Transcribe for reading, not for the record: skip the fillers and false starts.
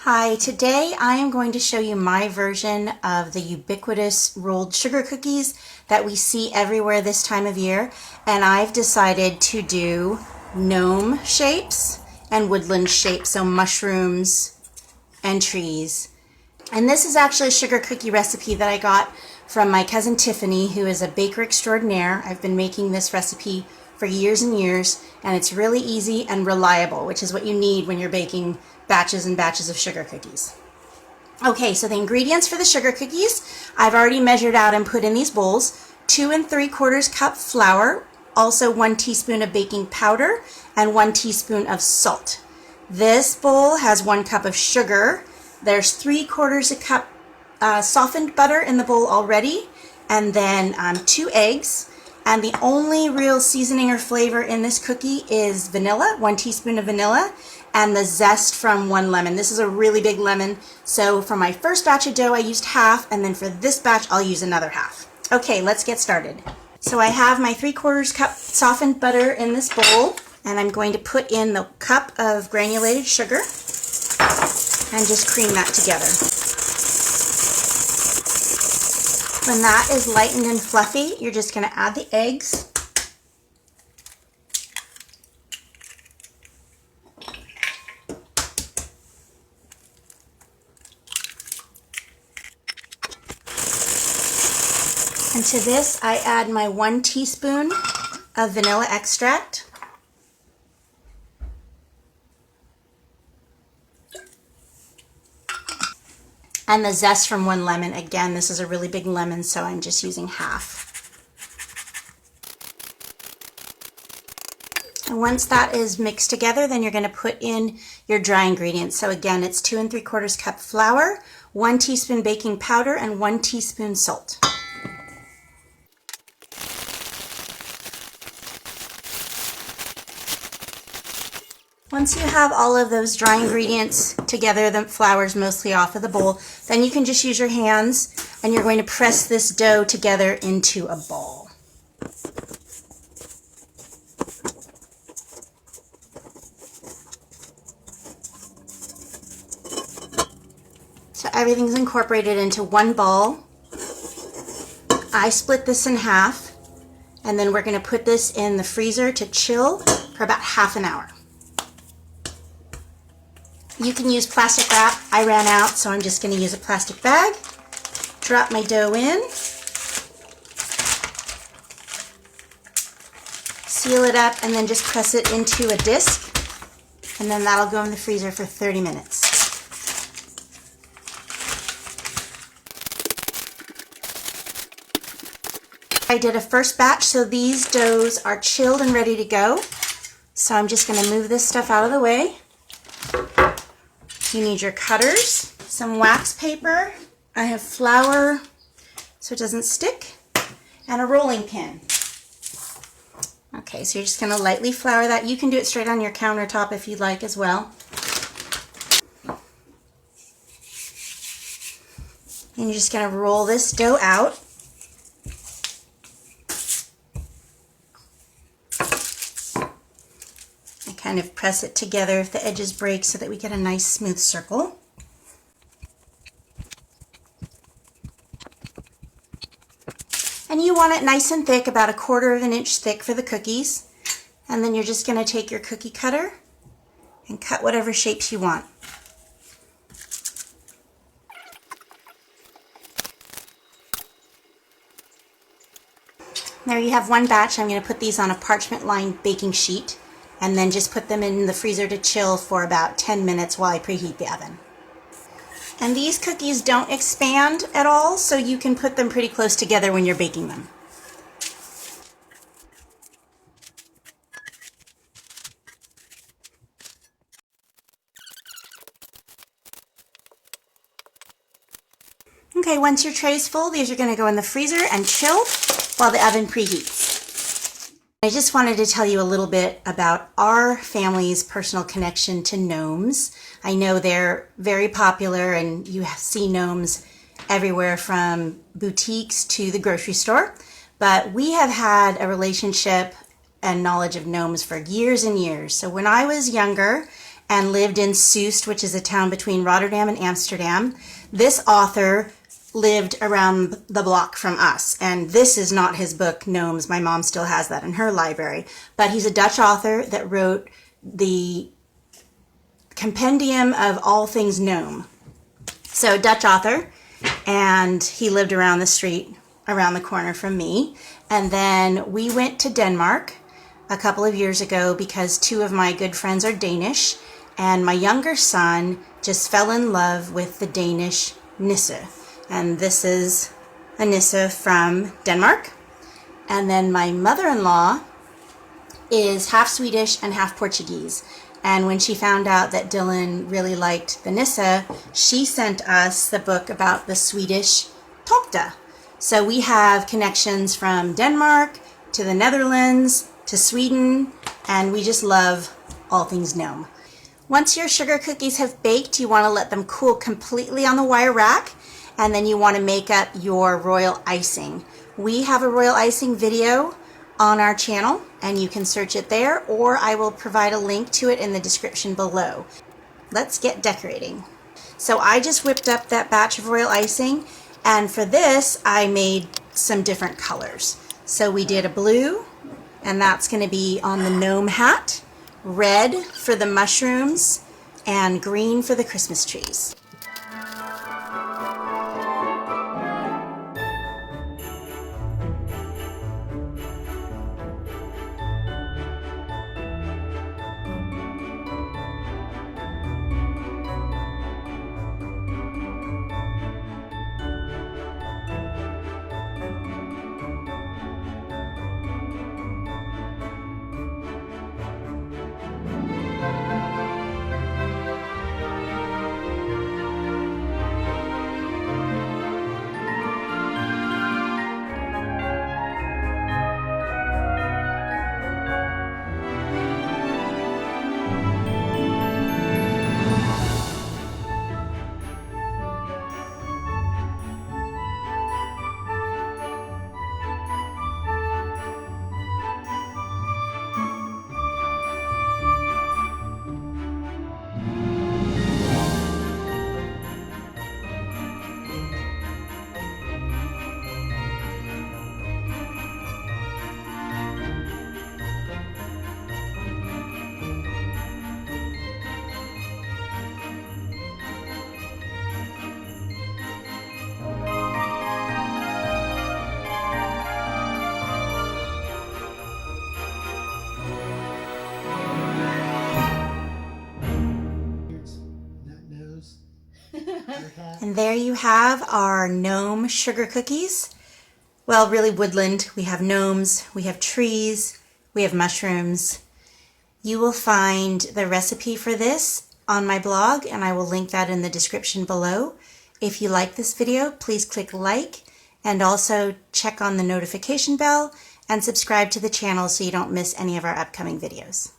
Hi, today I am going to show you my version of the ubiquitous rolled sugar cookies that we see everywhere this time of year, and I've decided to do gnome shapes and woodland shapes, so mushrooms and trees. And this is actually a sugar cookie recipe that I got from my cousin Tiffany, who is a baker extraordinaire. I've been making this recipe for years and years, and it's really easy and reliable, which is what you need when you're baking batches and batches of sugar cookies. Okay, so the ingredients for the sugar cookies, I've already measured out and put in these bowls. 2 3/4 cup flour, also 1 teaspoon of baking powder, and 1 teaspoon of salt. This bowl has 1 cup of sugar. There's 3/4 cup softened butter in the bowl already, and then 2 eggs. And the only real seasoning or flavor in this cookie is vanilla, 1 teaspoon of vanilla, and the zest from 1 lemon. This is a really big lemon, so for my first batch of dough I used half, and then for this batch I'll use another half. Okay, let's get started. So I have my 3/4 cup softened butter in this bowl, and I'm going to put in the cup of granulated sugar and just cream that together. When that is lightened and fluffy, you're just going to add the eggs. And to this, I add my 1 teaspoon of vanilla extract. And the zest from 1 lemon. Again, this is a really big lemon, so I'm just using half. And once that is mixed together, then you're going to put in your dry ingredients. So again, it's 2 3/4 cup flour, 1 teaspoon baking powder, and 1 teaspoon salt. Once you have all of those dry ingredients together, the flour's mostly off of the bowl, then you can just use your hands and you're going to press this dough together into a ball. So everything's incorporated into one ball. I split this in half, and then we're going to put this in the freezer to chill for about half an hour. You can use plastic wrap. I ran out, so I'm just going to use a plastic bag. Drop my dough in. Seal it up, and then just press it into a disc. And then that'll go in the freezer for 30 minutes. I did a first batch, so these doughs are chilled and ready to go. So I'm just going to move this stuff out of the way. You need your cutters, some wax paper, I have flour so it doesn't stick, and a rolling pin. Okay, so you're just going to lightly flour that. You can do it straight on your countertop if you'd like as well. And you're just going to roll this dough out. Kind of press it together if the edges break so that we get a nice smooth circle. And you want it nice and thick, about 1/4 inch thick for the cookies. And then you're just going to take your cookie cutter and cut whatever shapes you want. There you have one batch. I'm going to put these on a parchment lined baking sheet, and then just put them in the freezer to chill for about 10 minutes while I preheat the oven. And these cookies don't expand at all, so you can put them pretty close together when you're baking them. Okay, once your tray's full, these are going to go in the freezer and chill while the oven preheats. I just wanted to tell you a little bit about our family's personal connection to gnomes. I know they're very popular, and you see gnomes everywhere from boutiques to the grocery store, but we have had a relationship and knowledge of gnomes for years and years. So when I was younger and lived in Soest, which is a town between Rotterdam and Amsterdam. This author lived around the block from us, and this is not his book, Gnomes. My mom still has that in her library, but he's a Dutch author that wrote the compendium of all things gnome. So Dutch author, and he lived around the street, around the corner from me. And then we went to Denmark a couple of years ago because two of my good friends are Danish, and my younger son just fell in love with the Danish nisse. And this is a nisse from Denmark. And then my mother-in-law is half Swedish and half Portuguese. And when she found out that Dylan really liked the nisse, she sent us the book about the Swedish tomte. So we have connections from Denmark to the Netherlands to Sweden, and we just love all things gnome. Once your sugar cookies have baked, you want to let them cool completely on the wire rack, and then you want to make up your royal icing. We have a royal icing video on our channel, and you can search it there, or I will provide a link to it in the description below. Let's get decorating. So I just whipped up that batch of royal icing, and for this I made some different colors. So we did a blue, and that's going to be on the gnome hat, red for the mushrooms, and green for the Christmas trees. And there you have our gnome sugar cookies. Well, really woodland. We have gnomes, we have trees, we have mushrooms. You will find the recipe for this on my blog, and I will link that in the description below. If you like this video, please click like, and also check on the notification bell and subscribe to the channel so you don't miss any of our upcoming videos.